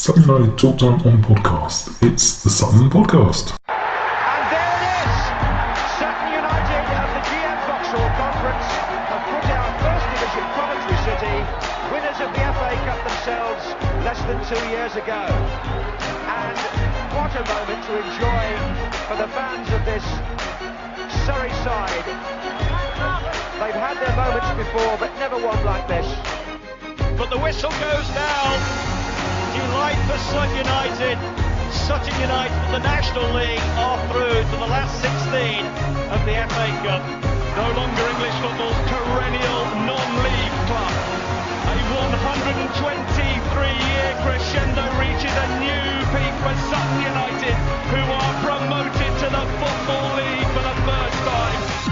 Sutton United Talk Time on podcast. It's the Sutton Podcast. And there it is! Sutton United of the GM Vauxhall Conference have put out First Division Coventry City, winners of the FA Cup themselves less than 2 years ago. And what a moment to enjoy for the fans of this Surrey side. They've had their moments before, but never one like this. But the whistle goes now. Delight for Sutton United. Sutton United from the National League are through to the last 16 of the FA Cup. No longer English football's perennial non-league club. A 123-year crescendo reaches a new peak for Sutton United, who are promoted to the Football League for the first time.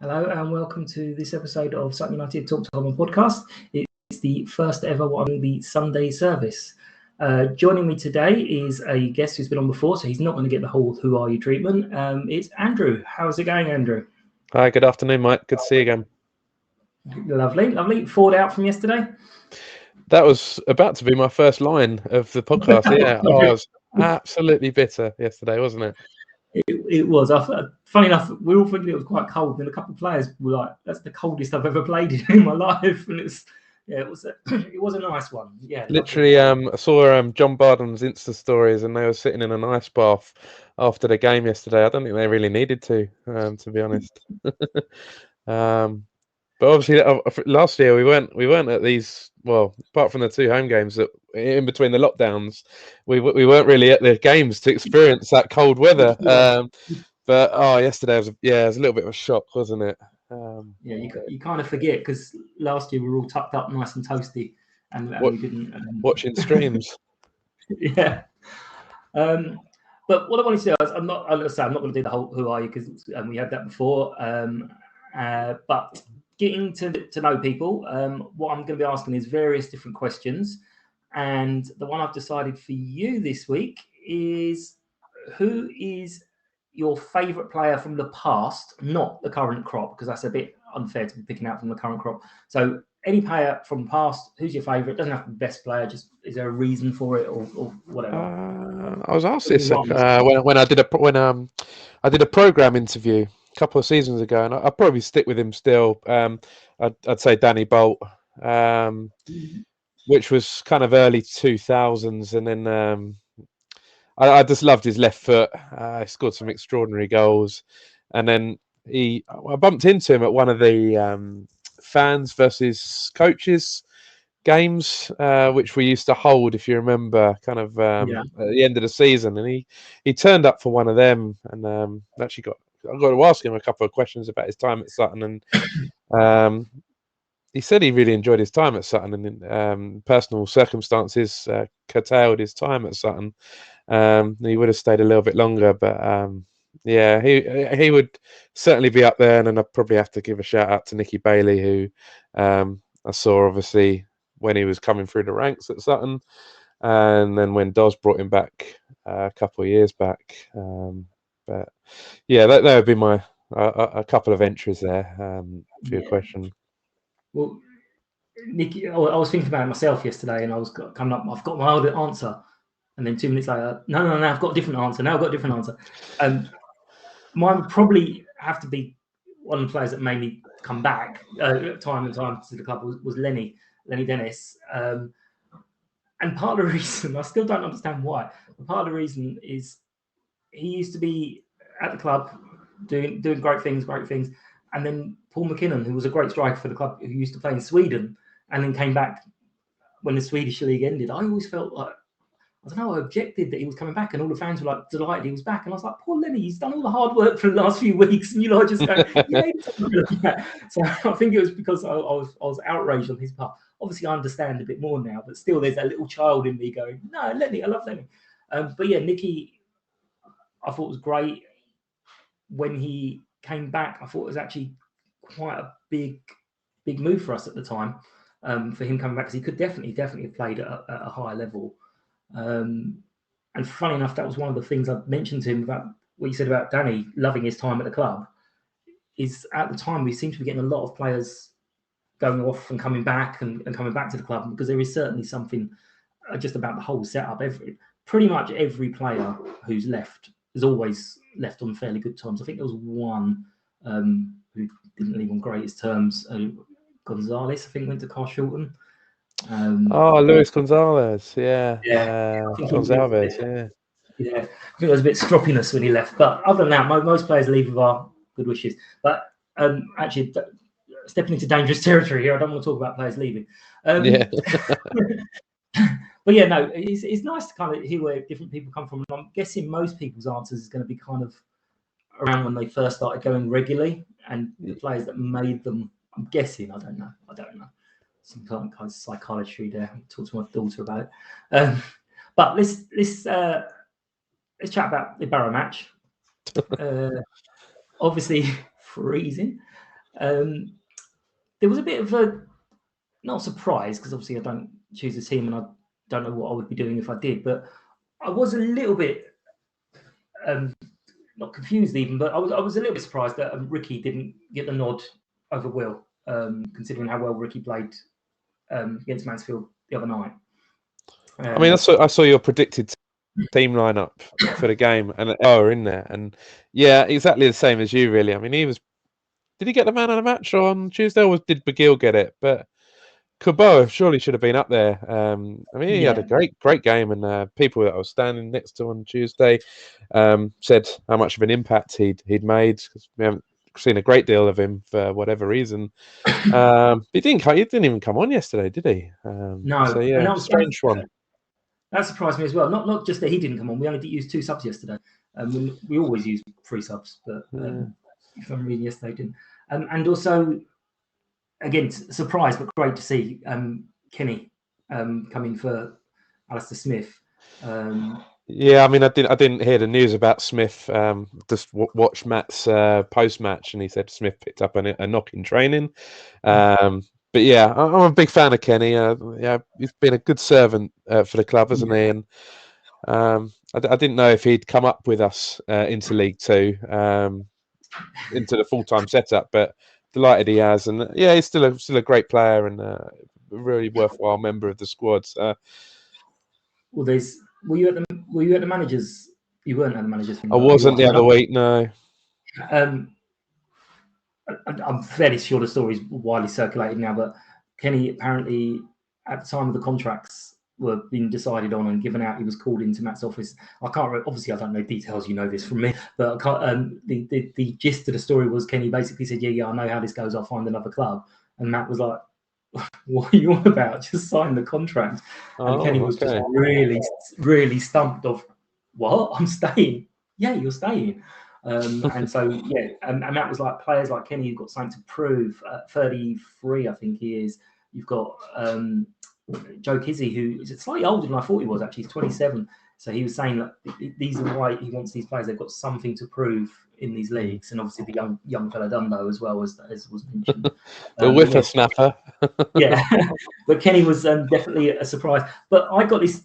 Hello and welcome to this episode of Sutton United Talk Time on podcast. It's the first ever one, the Sunday service. Joining me today is a guest who's been on before, so he's not going to get the whole "Who are you" treatment. It's Andrew. How's it going, Andrew? Hi, good afternoon, Mike. Good to see you again. Lovely. Forward out from yesterday? That was about to be my first line of the podcast. Yeah, I was absolutely bitter yesterday, wasn't it? It was. Funny enough, we all thinking it was quite cold, and a couple of players were like, "That's the coldest I've ever played in my life," and it was a nice one. Yeah, literally. I saw John Barden's Insta stories, and they were sitting in an ice bath after the game yesterday. I don't think they really needed to be honest. But obviously, last year we weren't at these. Well, apart from the two home games that in between the lockdowns, we weren't really at the games to experience that cold weather. But yesterday was a little bit of a shock, wasn't it? You kind of forget because last year we were all tucked up, nice and toasty, and we didn't watching streams. Yeah. But what I wanted to do is I'm not going to do the whole "Who are you?" because we had that before. But getting to know people, what I'm going to be asking is various different questions. And the one I've decided for you this week is, who is your favourite player from the past, not the current crop, because that's a bit unfair to be picking out from the current crop. So any player from the past, who's your favourite? Doesn't have to be the best player, just is there a reason for it or whatever? I was asked this when I did a programme interview a couple of seasons ago, and I'd probably stick with him still. I'd say Danny Bolt, which was kind of early 2000s, and then I just loved his left foot. He scored some extraordinary goals, and then I bumped into him at one of the fans versus coaches games, which we used to hold, if you remember, kind of at the end of the season, and he turned up for one of them, and actually I got to ask him a couple of questions about his time at Sutton, and he said he really enjoyed his time at Sutton, and personal circumstances curtailed his time at Sutton. He would have stayed a little bit longer, but he would certainly be up there. And then I'd probably have to give a shout out to Nicky Bailey, who I saw obviously when he was coming through the ranks at Sutton, and then when Doz brought him back a couple of years back. But yeah, that would be my a couple of entries there for your question. Well, Nicky, I was thinking about it myself yesterday, and I was coming up. I've got my old answer, and then 2 minutes later, no, I've got a different answer. Now I've got a different answer. Mine would probably have to be one of the players that made me come back time and time to the club was Lenny Dennis. And part of the reason, I still don't understand why, but part of the reason is he used to be at the club doing great things, and then Paul McKinnon, who was a great striker for the club, who used to play in Sweden, and then came back when the Swedish league ended. I always felt like, I don't know, I objected that he was coming back, and all the fans were like delighted he was back, and I was like, poor Lenny, he's done all the hard work for the last few weeks, and you lot just go, So I think it was because I was outraged on his part. Obviously, I understand a bit more now, but still, there's that little child in me going, no, Lenny, I love Lenny. But yeah, Nicky, I thought was great. When he came back, I thought it was actually quite a big move for us at the time, for him coming back, because he could definitely have played at a higher level. And funny enough, that was one of the things I mentioned to him about what you said about Danny loving his time at the club. Is at the time we seemed to be getting a lot of players going off and coming back and coming back to the club, because there is certainly something just about the whole setup. Pretty much every player who's left has always left on fairly good terms. I think there was one who didn't leave on greatest terms. Gonzalez, I think, went to Carshalton. Luis Gonzalez, Yeah. Gonzalez, yeah. Yeah, I think there was a bit of stroppiness when he left. But other than that, most players leave with our good wishes. But actually, stepping into dangerous territory here, I don't want to talk about players leaving. But yeah, no, it's nice to kind of hear where different people come from. And I'm guessing most people's answers is going to be kind of around when they first started going regularly, and the players that made them. I'm guessing. I don't know. Some kind of psychology there. I'll talk to my daughter about it. But let's chat about the Barrow match. Obviously freezing. There was a bit of a not surprise, because obviously I don't choose a team and I don't know what I would be doing if I did, but I was a little bit not confused even, but I was a little bit surprised that Ricky didn't get the nod over Will, considering how well Ricky played against Mansfield the other night. I mean, I saw your predicted team lineup for the game, and in there, and yeah, exactly the same as you. Really, I mean, did he get the man of the match on Tuesday, or did McGill get it? But Kubo surely should have been up there. I mean, he had a great game, and people that I was standing next to on Tuesday said how much of an impact he'd made, because we haven't seen a great deal of him for whatever reason. He didn't even come on yesterday, did he? No. So yeah, that was strange one. That surprised me as well. Not just that he didn't come on. We only did use 2 subs yesterday. We always use 3 subs, but for some reason yesterday didn't. And also, again, surprised but great to see Kenny coming for Alistair Smith. Yeah, I mean, I didn't hear the news about Smith. Just watched Matt's post-match, and he said Smith picked up a knock in training. But yeah, I'm a big fan of Kenny. He's been a good servant for the club, hasn't he? And I didn't know if he'd come up with us into League Two, into the full-time setup, but delighted he has. And yeah, he's still a great player and a really worthwhile member of the squad. So. Well, were you at the managers? You weren't at the managers thing. I wasn't the other week, no. I'm fairly sure the story's widely circulated now, but Kenny apparently, at the time of the contracts were being decided on and given out, he was called into Matt's office. Obviously I don't know details, you know this from me, but I can't, the gist of the story was Kenny basically said, yeah, I know how this goes, I'll find another club. And Matt was like, what are you on about? Just sign the contract. And Kenny was just really, really stumped of, what? I'm staying. Yeah, you're staying. And so, yeah, and Matt was like, players like Kenny, you've got something to prove. 33, I think he is. You've got Joe Kizzy, who is slightly older than I thought he was, actually. He's 27. So he was saying that these are why he wants these players. They've got something to prove in these leagues. And obviously the young fella Dundo as well, as was mentioned. The whippersnapper. Yeah. But Kenny was definitely a surprise. But I got this.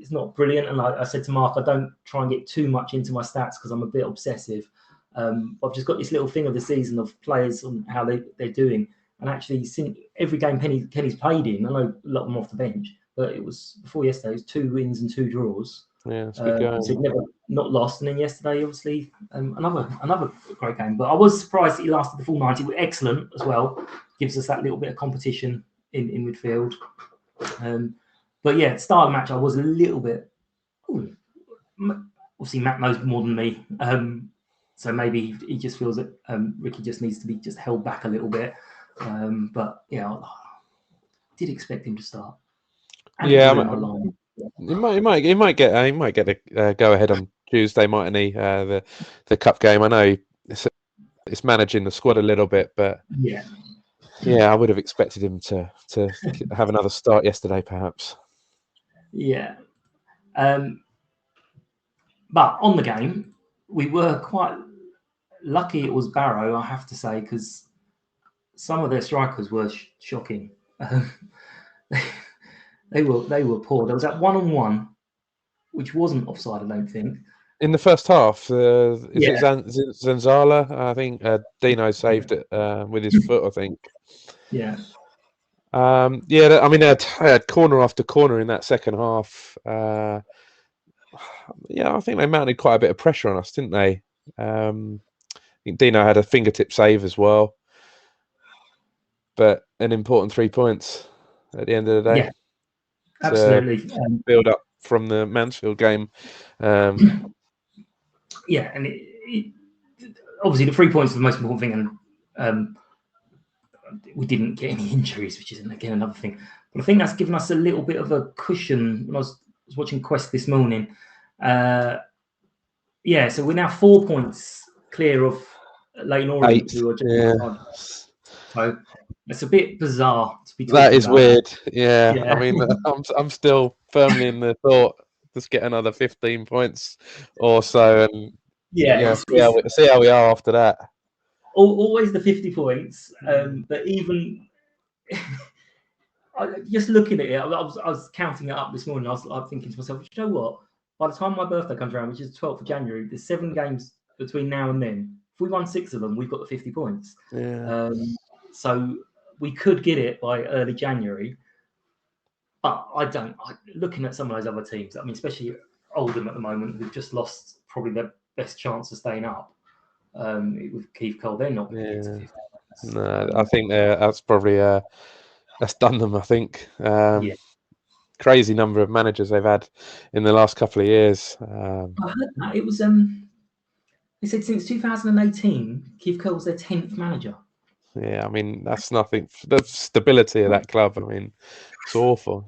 It's not brilliant, and like I said to Mark, I don't try and get too much into my stats because I'm a bit obsessive. I've just got this little thing of the season of players and how they're doing, and actually, since every game Kenny's played in, I know a lot of them off the bench, but it was before yesterday. It was 2 wins and 2 draws. Yeah, it's good going. So he'd never not lost, and then yesterday, obviously, another great game. But I was surprised that he lasted the full 90. Excellent as well. Gives us that little bit of competition in midfield. But yeah, at the start of the match, I was a little bit. Obviously, Matt knows more than me, so maybe he just feels that Ricky just needs to be just held back a little bit. But yeah, I did expect him to start. And yeah, he might get a go ahead on Tuesday, mightn't he? The cup game. I know it's managing the squad a little bit, but yeah, I would have expected him to have another start yesterday, perhaps. Yeah. But on the game, we were quite lucky it was Barrow, I have to say, because some of their strikers were shocking. They were poor. There was that 1-on-1, which wasn't offside, I don't think. In the first half, is it Zanzala? I think Dino saved it with his foot, I think. Yeah. Yeah, I mean, I had corner after corner in that second half. Yeah, I think they mounted quite a bit of pressure on us, didn't they? I think Dino had a fingertip save as well, but an important 3 points at the end of the day. Yeah, absolutely. Build up from the Mansfield game. Yeah, and obviously the 3 points are the most important thing, and we didn't get any injuries, which is again another thing. But I think that's given us a little bit of a cushion. When I was watching Quest this morning, yeah, so we're now 4 points clear of Leyton Orient, who are just so it's a bit bizarre to be talking That is about. weird. Yeah. I mean, I'm still firmly in the thought. Just get another 15 points or so, and see how we are after that. Always the 50 points, but even just looking at it, I was counting it up this morning. I was thinking to myself, you know what? By the time my birthday comes around, which is the 12th of January, there's 7 games between now and then. If we won 6 of them, we've got the 50 points. Yeah. So we could get it by early January. But looking at some of those other teams, I mean, especially Oldham at the moment, who've just lost probably their best chance of staying up. With Keith Cole, they're not going to get to 50. No, I think that's probably that's done them. I think. Yeah. Crazy number of managers they've had in the last couple of years. I heard that it was. They said since 2018, Keith Cole was their 10th manager. Yeah, I mean that's nothing. The stability of that club. I mean, it's awful.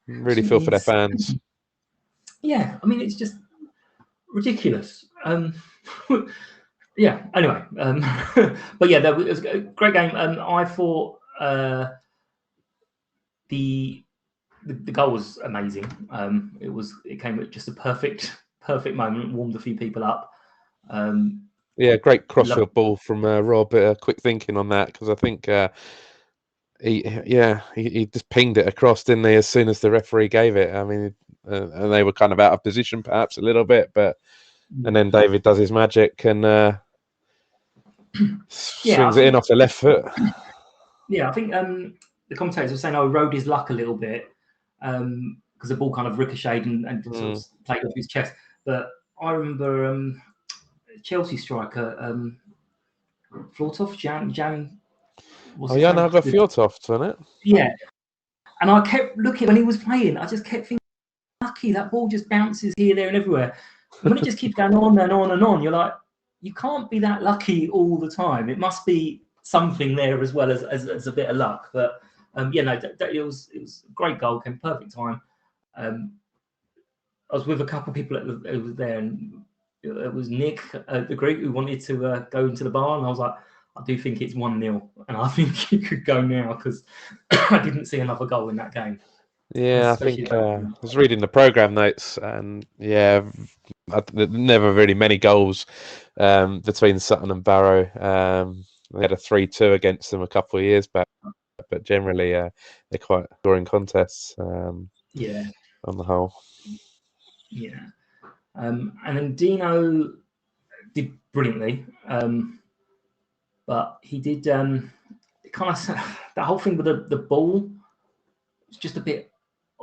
Really feel for their fans. Yeah, I mean it's just ridiculous. Yeah. Anyway, but yeah, that was a great game. I thought the goal was amazing. It came at just a perfect moment. Warmed a few people up. Yeah, great crossfield ball from Rob. Quick thinking on that, because I think he just pinged it across, didn't he? As soon as the referee gave it. I mean, and they were kind of out of position, perhaps a little bit, but and then David does his magic and swings it in off the left foot. Yeah, I think the commentators were saying, "Oh, he rode his luck a little bit because the ball kind of ricocheted and sort of played off his chest." But I remember Chelsea striker Fjortoft, Jan. Jan Fjortoft, wasn't it? Yeah, and I kept looking when he was playing. I just kept thinking, lucky that ball just bounces here, there, and everywhere. And when it just keeps going on and on and on, you're like, you can't be that lucky all the time. It must be something there as well as a bit of luck. But it was a great goal, came perfect time. I was with a couple of people that was there, and it was Nick the group who wanted to go into the bar, and I was like, I do think it's 1-0, and I think you could go now because I didn't see another goal in that game. Yeah, I think I was reading the programme notes, and never really many goals between Sutton and Barrow. They had a 3-2 against them a couple of years back, but generally they're quite boring contests. On the whole. Yeah, and then Dino did brilliantly, but he did kind of the whole thing with the ball. It's just a bit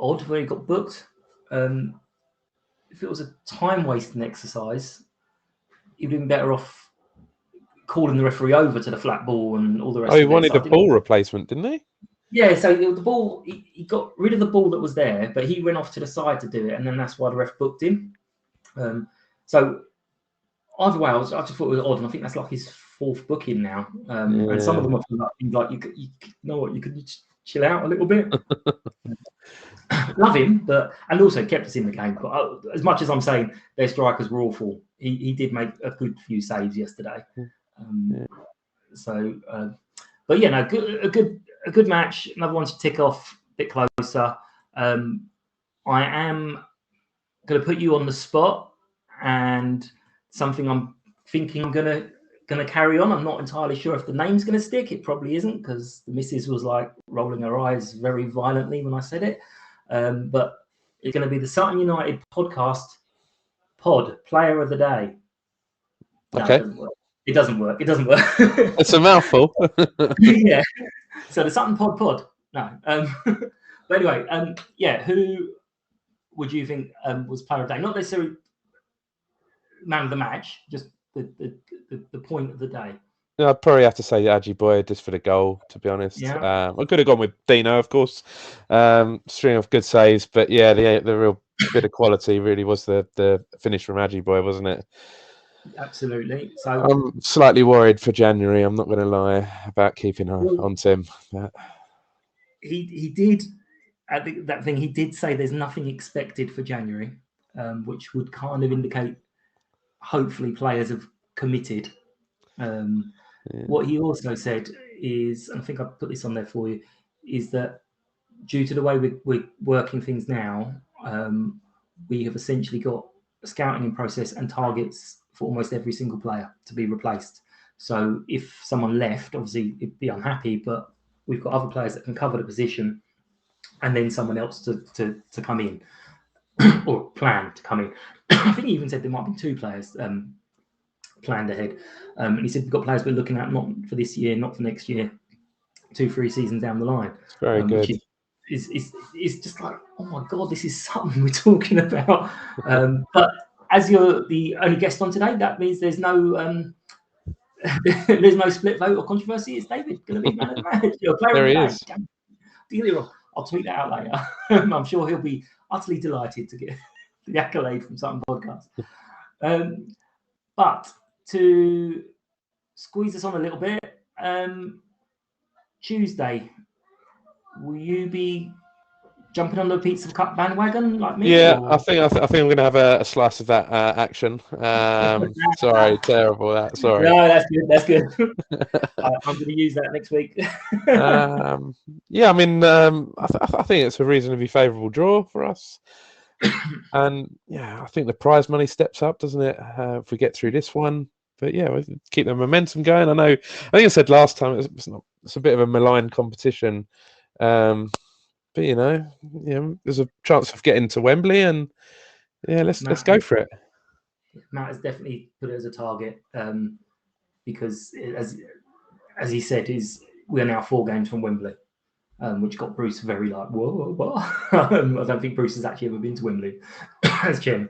odd where he got booked. If it was a time wasting exercise, he'd been better off calling the referee over to the flat ball and all the rest. He wanted a ball replacement, didn't he? Yeah, so the ball, he got rid of the ball that was there, but he went off to the side to do it, and then that's why the ref booked him. So either way, I just thought it was odd, and I think that's like his 4th booking now. And some of them are like, you know what, you could chill out a little bit. Love him, and also kept us in the game. But as much as I'm saying their strikers were awful, he did make a good few saves yesterday. But yeah, no, a good match. Another one to tick off a bit closer. I am going to put you on the spot, and something I'm thinking I'm going to carry on. I'm not entirely sure if the name's going to stick. It probably isn't, because the missus was like rolling her eyes very violently when I said it. But it's going to be the Sutton United podcast player of the day. No, okay. it It doesn't work. It doesn't work. It's a mouthful. Yeah. So the Sutton pod. No. But anyway, who would you think was player of the day? Not necessarily man of the match, just the point of the day. Yeah, I'd probably have to say Adji Boy just for the goal, to be honest. Yeah. I could have gone with Dino, of course. String of good saves, but yeah, the real bit of quality really was the finish from Adji Boy, wasn't it? Absolutely. So I'm slightly worried for January. I'm not going to lie about keeping on Tim. But... He did at that thing. He did say there's nothing expected for January, which would kind of indicate hopefully players have committed. What he also said is, and I think I put this on there for you, is that due to the way we're working things now, we have essentially got a scouting process and targets for almost every single player to be replaced. So if someone left, obviously it'd be unhappy, but we've got other players that can cover the position, and then someone else to come in or plan to come in. I think he even said there might be two players planned ahead. And he said we've got players we're looking at not for this year, not for next year, 2-3 seasons down the line. It's very good. Is just like, oh my God, this is something we're talking about. But as you're the only guest on today, that means there's no there's no split vote or controversy. It's David going to be man of the match. There he is. I'll tweet that out later. I'm sure he'll be utterly delighted to get the accolade from Sutton Podcast. But to squeeze us on a little bit, Tuesday, will you be jumping on the Pizza Cup bandwagon like me? Yeah, or? I think I'm going to have a slice of that action. Sorry, terrible. Sorry. No, that's good. I'm going to use that next week. Yeah, I mean, I think it's a reasonably favourable draw for us. And yeah, I think the prize money steps up, doesn't it? If we get through this one. But yeah, we keep the momentum going. I think I said last time it's a bit of a maligned competition. But there's a chance of getting to Wembley, and yeah, let's go for it. Matt has definitely put it as a target because, as he said, we are now 4 games from Wembley, which got Bruce very like, whoa, what? I don't think Bruce has actually ever been to Wembley as chairman.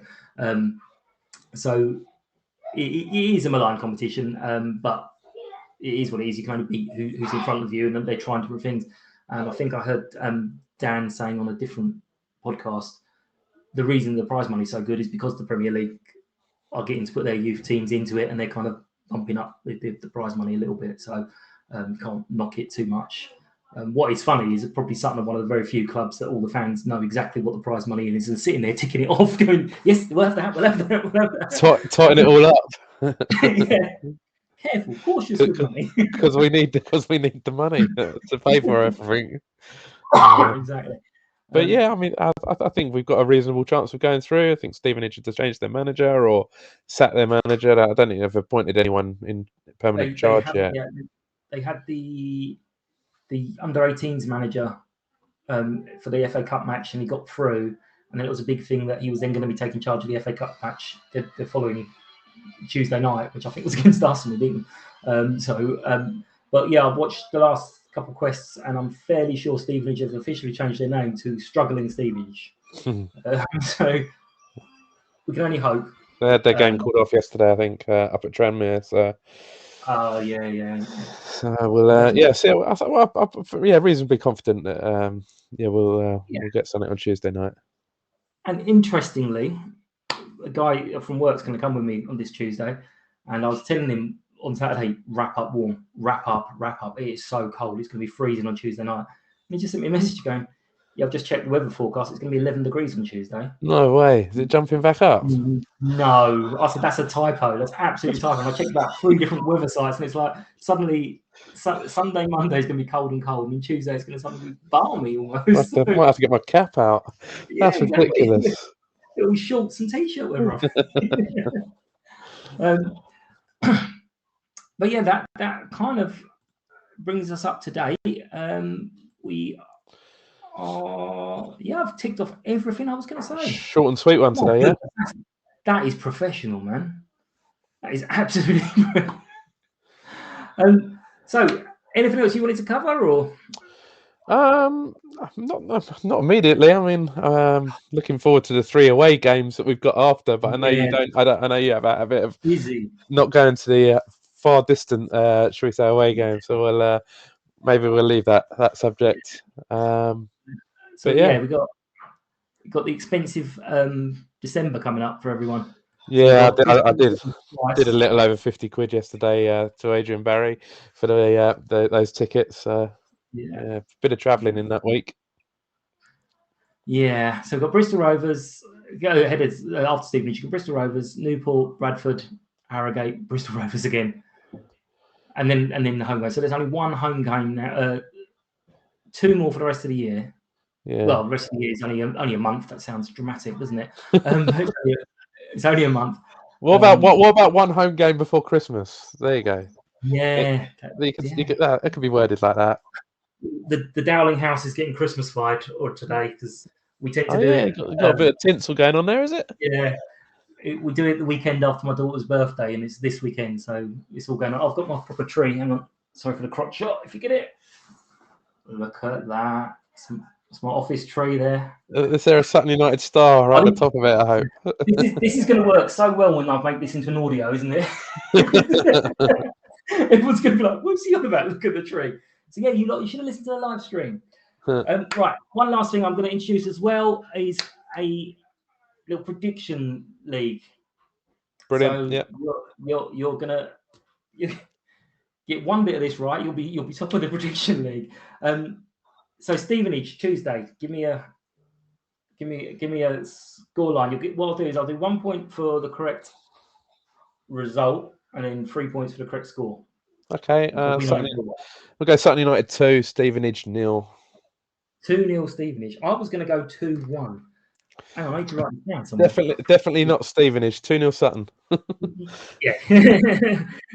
So it is a maligned competition, but it is what it is. You can only beat who's in front of you, and they're trying different things. And I think I heard Dan saying on a different podcast, the reason the prize money is so good is because the Premier League are getting to put their youth teams into it, and they're kind of bumping up the prize money a little bit. So can't knock it too much. What is funny is probably Sutton are one of the very few clubs that all the fans know exactly what the prize money is and sitting there ticking it off, going, yes, we'll have that, we'll have that. Tighten it all up. Yeah. Careful, cautious with money. because we need the money to pay for everything. Exactly. But yeah, I mean, I think we've got a reasonable chance of going through. I think Stevenage had to change their manager or sack their manager. I don't think they've appointed anyone in permanent charge yet. Yeah, they had the under-18s manager for the FA Cup match, and he got through. And then it was a big thing that he was then going to be taking charge of the FA Cup match the following Tuesday night, which I think was against us, and we beat them. But yeah, I've watched the last couple of quests, and I'm fairly sure Stevenage have officially changed their name to Struggling Stevenage. So we can only hope. They had their game called off yesterday, I think, up at Tranmere. So. Oh yeah. So we'll So I'm reasonably confident that we'll get something on Tuesday night. And interestingly, a guy from work's going to come with me on this Tuesday, and I was telling him on Saturday, wrap up warm, wrap up. It is so cold. It's going to be freezing on Tuesday night. And he just sent me a message going, yeah, I've just checked the weather forecast. It's going to be 11 degrees on Tuesday. No way. Is it jumping back up? No. I said, that's a typo. That's absolutely typo. And I checked about 3 different weather sites, and it's like suddenly Sunday, Monday is going to be cold, and then Tuesday is going to suddenly be balmy almost. I might have to get my cap out. Yeah, that's ridiculous. It'll be shorts and t-shirt weather. But yeah, that kind of brings us up to date. We are, I've ticked off everything I was going to say. Short and sweet one today, yeah? That is professional, man. That is absolutely So, anything else you wanted to cover, or? Not immediately. I mean, looking forward to the 3 away games that we've got after. But I know you don't. I know you have a bit of Busy. not going to the far distant, shall we say, away game. So maybe we'll leave that subject. So but yeah, we got the expensive December coming up for everyone. Yeah, So I did a little over 50 quid yesterday to Adrian Barry for those tickets. Yeah, bit of travelling in that week. Yeah, so we've got Bristol Rovers. Go ahead after Stevenage. You've got Bristol Rovers, Newport, Bradford, Harrogate, Bristol Rovers again, and then the home game. So there's only one home game now. 2 more for the rest of the year. Yeah. Well, the rest of the year is only a month. That sounds dramatic, doesn't it? It's only a month. What about one home game before Christmas? There you go. Yeah, it could be worded like that. The Dowling house is getting Christmas-fied today because we tend to do it. Got a bit of tinsel going on there, is it? Yeah, we do it the weekend after my daughter's birthday, and it's this weekend, so it's all going on. I've got my proper tree. Hang on, sorry for the crotch shot. If you get it, look at that. It's my office tree there. Is there a Sutton United star right at the top of it? I hope. This is going to work so well when I make this into an audio, isn't it? Everyone's going to be like, "What's he on about? Look at the tree." So yeah, you should have listened to the live stream. Right, one last thing I'm going to introduce as well is a little prediction league. Brilliant. So you're gonna get one bit of this right. You'll be top of the prediction league. So Stevenage Tuesday. Give me a score line. What I'll do is I'll do 1 point for the correct result and then 3 points for the correct score. Okay. We'll go Sutton United 2, Stevenage 0. 2-0 Stevenage. I was going to go 2-1. Hang on, I need to write it down somewhere. Definitely not Stevenage. 2-0 Sutton. Yeah.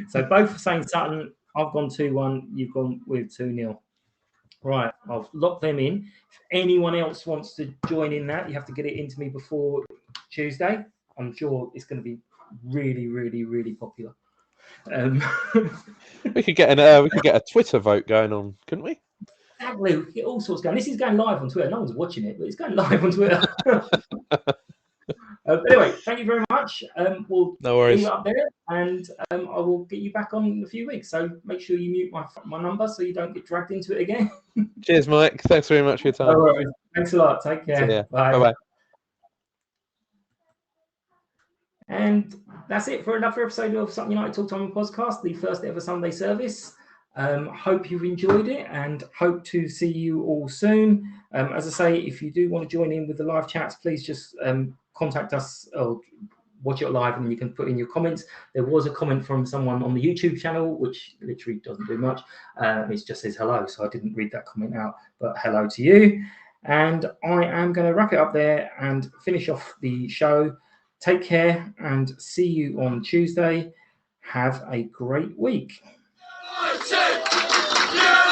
So both saying Sutton. I've gone 2-1. You've gone with 2-0. Right, I've locked them in. If anyone else wants to join in that, you have to get it into me before Tuesday. I'm sure it's going to be really, really, really popular. We could get a Twitter vote going on, couldn't we? Exactly. We could get all sorts going. This is going live on Twitter. No one's watching it, but it's going live on Twitter. Anyway, thank you very much. We'll no worries. see you up there, and I will get you back on in a few weeks. So make sure you mute my number so you don't get dragged into it again. Cheers, Mike. Thanks very much for your time. All right. Thanks a lot. Take care. Bye. Bye. And that's it for another episode of Sutton United Talk Time Podcast, the first ever Sunday service. Hope you've enjoyed it and hope to see you all soon. As I say, if you do want to join in with the live chats, please just contact us or watch it live and you can put in your comments. There was a comment from someone on the YouTube channel, which literally doesn't do much. It just says hello, so I didn't read that comment out, but hello to you. And I am going to wrap it up there and finish off the show. Take care and see you on Tuesday. Have a great week. 1, 2, 3.